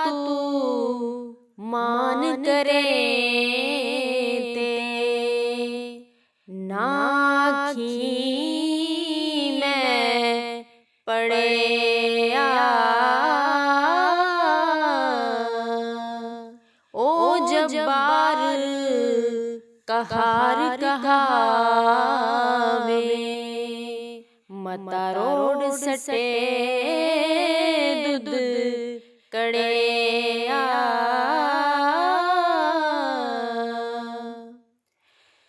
तू मान करे ते नाखी में पड़े ओ जब्बार कहार कहावे मता रोड सटे दूध कड़े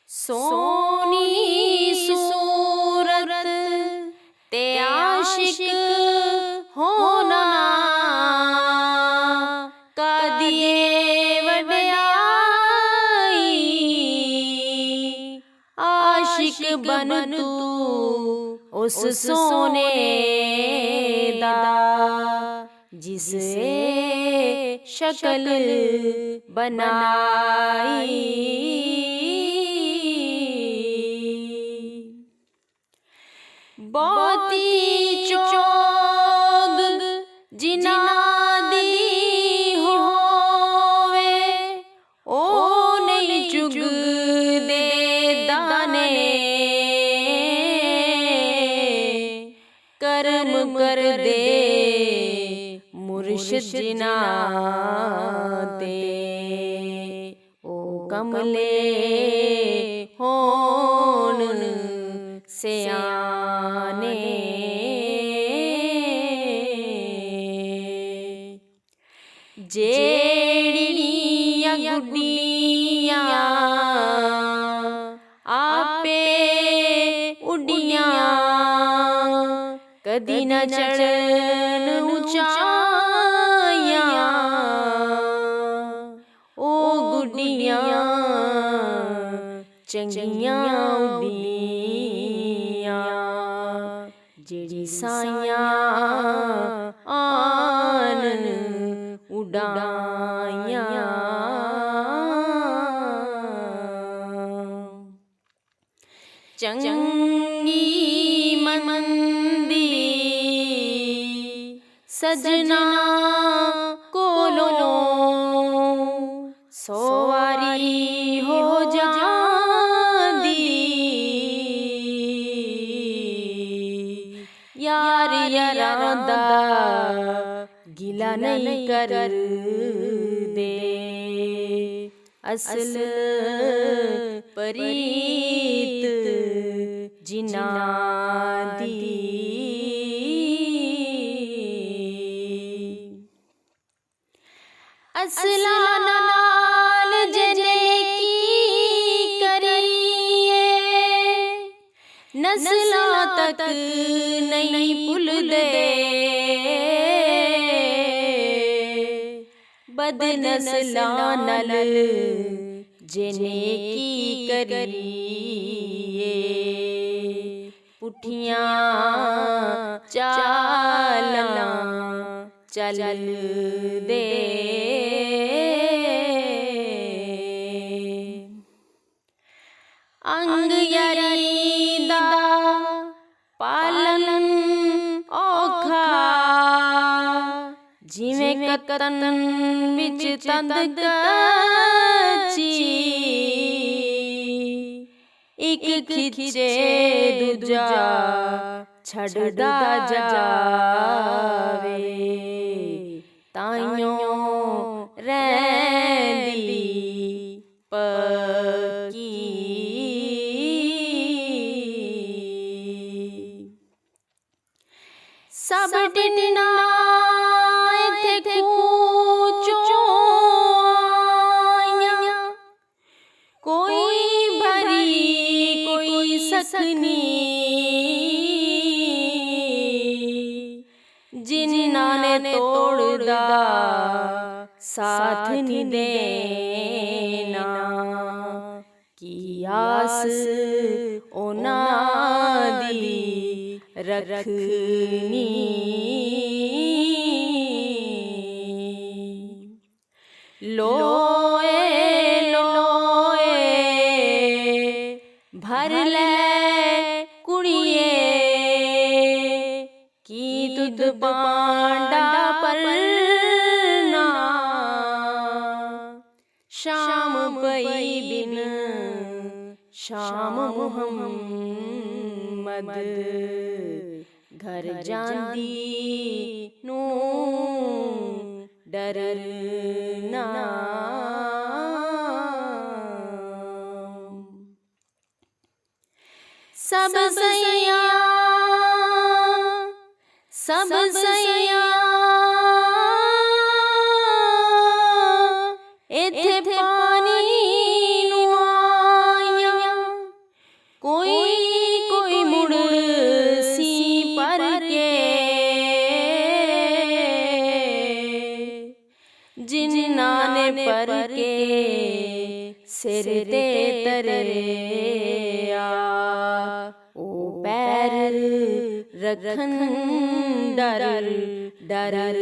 सोनी सूरत ते आशिक होना कदिए वड्याई आशिक बन तू उस सोने दा जिसे शक्ल बनाई बहुती चोग जिना दी होवे ओ नहीं चुग दे दाने कर्म कर दे मुर्शिद जिना दे ओ कमले होन सियाने जेड़ियां गुड्डियां आपे उड्डियां कदी न चढ़न ऊंचाइयां ओ गुड्डियां चंगियां उड्डियां जेड़ी साइयां आनन उड़ाइयां चंगी मंदी सजना कोलो सवारी हो जांदी यार यारां दा गिला नहीं कर दे असल परीत जिना दी असला नाल जने की करिए नस्ला तक नहीं भुल दे बदनस्ला नल जने की करिए पुठियां चालना चल दे अंग यारी दा पालन औखा जिवें कतन विच तंद कच्ची एक खिचे दूजा छड़दा जावे ताइयों रैंदी पकी सब डिना इत्थे कूचों आइयां कोई भरी कोई सकनी जिन्ना ने तोड़दा साथ नहीं देना की आस ओना दी रखनी लोए लोए भर ले कुड़िए की तुद पांडा पर ना शाम मुहम्मद घर जांदी नू डरना। सब सैया इत्थे पानी नू आया, कोई मुड़ सी पर के जिन्ना ने पर के सिर ते तरिया, ओ पैर रखन डर डर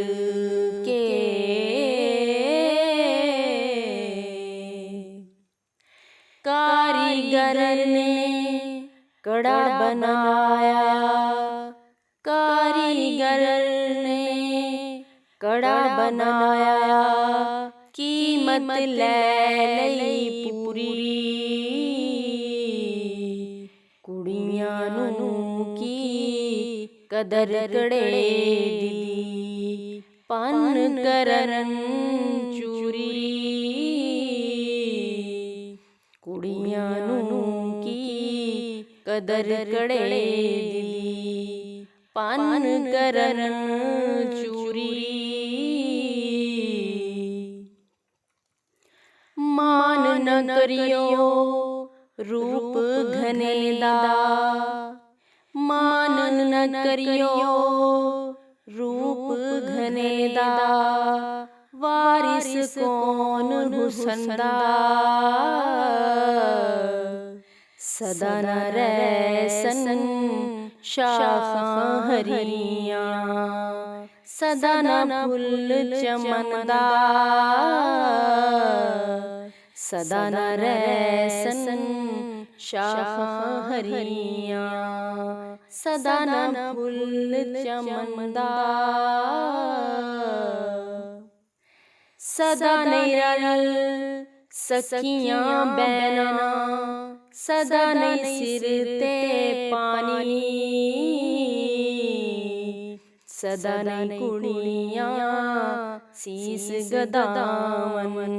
के। कारीगर ने कड़ा बनाया, कारीगर ने कड़ा बनाया, कीमत ले लई पूरी, कुड़ियां नू की कदर कड़े दी, पन करन चूरी, कुड़ियां नू की कदर कड़े दी, पन करन चूरी। मान न करियो रूप घने दा, मान न करियो रूप घने दा, वारिस कौन हुसन दा, सदा न रहसन शाखां हरियां, सदा न फुल चमन दा, सदा न रहसन शाखां हरियां, सदा न फुल चमन दा, सदा नहीं रल सखियां बैना, सदा नहीं सिर ते पानी, सदा नहीं कुड़ियां सीस गदावन,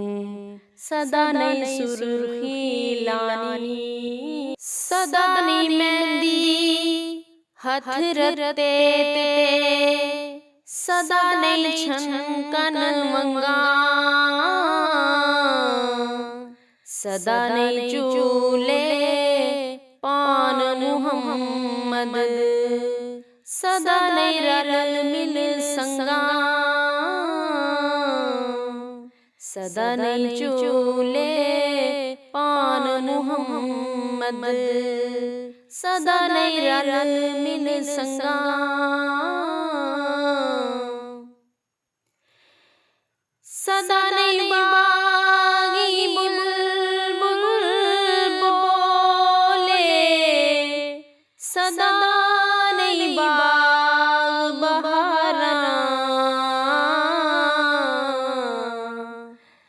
सदा नहीं सुर्खी लानी, सदा नहीं मेहंदी हथ रते, सदा नहीं छनकन मंगा, सदा नहीं चूले पान मुहम्मद, सदा नहीं रल मिल संगा, सदा नहीं चूले पान मुहम्मद, सदा नहीं रल मिल संगा। सदा नहीं बागी बुलबुल बोले, सदा नहीं बाग बहारा,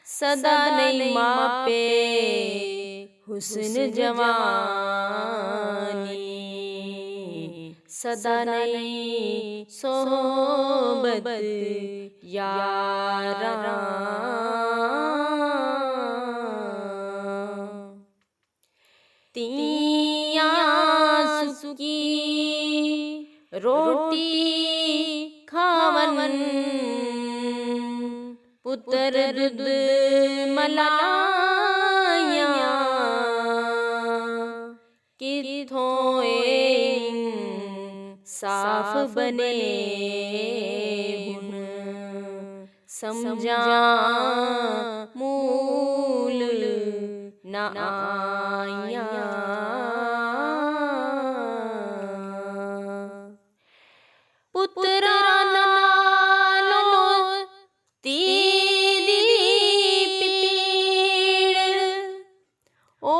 सदा नहीं मापे हुस्न जवानी, सदा नहीं सोहबत यारा, तियां सुकी रोटी खावन, पुत्र दूध मलाया, किथों साफ बने हुन, समझा मूल न आया। पुत्रा नालो तीदी पीड़, ओ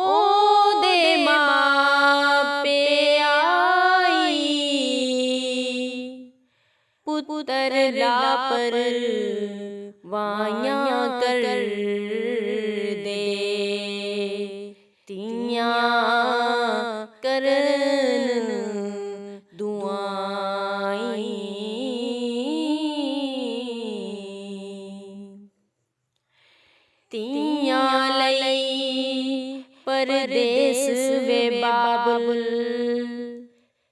दे मापे आई, पुत्र लापर वाया कर दे, तियां ਧੀਆਂ ਲਈ ਪਰਦੇਸ ਵੇ ਬਾਬੁਲ,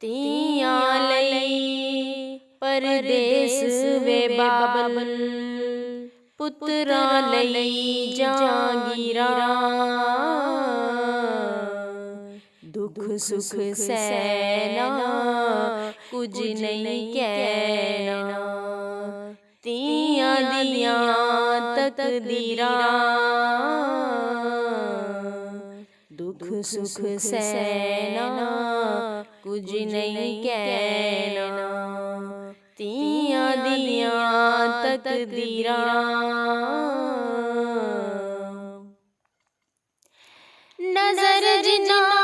ਧੀਆਂ ਲਈ ਪਰਦੇਸ ਵੇ ਬਾਬੁਲ, ਪੁੱਤਰਾਂ ਲਈ ਜਾਂਗੀਰਾਂ, ਦੁੱਖ ਸੁਖ ਸਹਿਣਾ ਕੁਝ ਨਹੀਂ ਕਹਿਣਾ, ਧੀਆਂ ਦੀਆਂ ਤਕਦੀਰਾਂ, ਦੁੱਖ ਸੁਖ ਸਹਿਣਾ ਕੁਝ ਨਹੀਂ ਕਹਿਣਾ, ਧੀਆਂ ਦੀਆਂ ਤਕਦੀਰਾਂ। ਨਜ਼ਰ ਜਿਨ੍ਹਾਂ